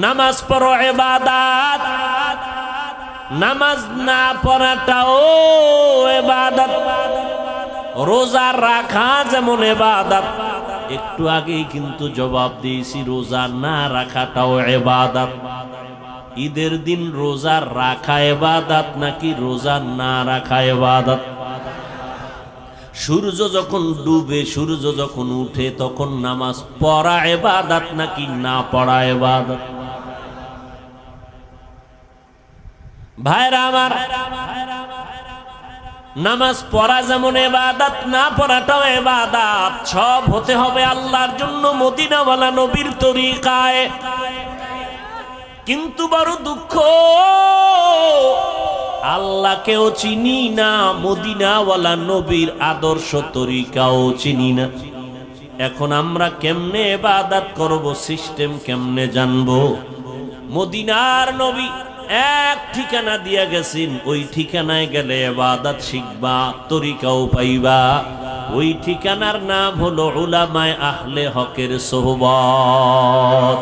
নামাজ পড়ো ইবাদত, নামাজ না পড়াটাও ইবাদত। রোজা রাখা যেমন ইবাদত, একটু আগেই কিন্তু জবাব দিয়েছি রোজা না রাখাটাও ইবাদত। ঈদের দিন রোজা রাখা ইবাদত নাকি রোজা না রাখা ইবাদত? সূর্য যখন ডুবে, সূর্য যখন উঠে, তখন নামাজ পড়া ইবাদত নাকি না পড়া ইবাদত? ভাইরা আমার, নামাজ পড়া যেমন ইবাদত, না পড়াটাও ইবাদত। সব হতে হবে আল্লাহর জন্য, মদিনাওয়ালা নবীর তরিকায়। কিন্তু বড় দুঃখ, আল্লাহকেও চিনি না, মদিনাওয়ালা নবীর আদর্শ তরিকাও চিনি না। এখন আমরা কেমনে ইবাদত করব, সিস্টেম কেমনে জানবো? মদিনার নবী এক ঠিকানা দিয়া গেছেন, ওই ঠিকানায় গেলে ইবাদত শিখবা, তরিকাও পাইবা। ওই ঠিকানার নাম হলো উলামায়ে আহলে হকের সোহবত।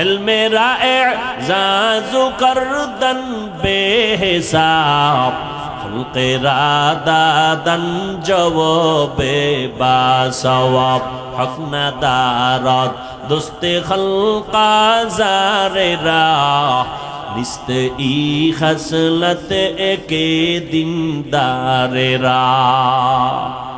ইলমে রা'জাজু করদন বেহিসাব, খুলকে রাদাদান জওয়াবে বাসওয়াব, হক না দারাত দোস্তে খলকা জারে রাহ, নিস্তে ই খসলত একে দিনদারে রাহ।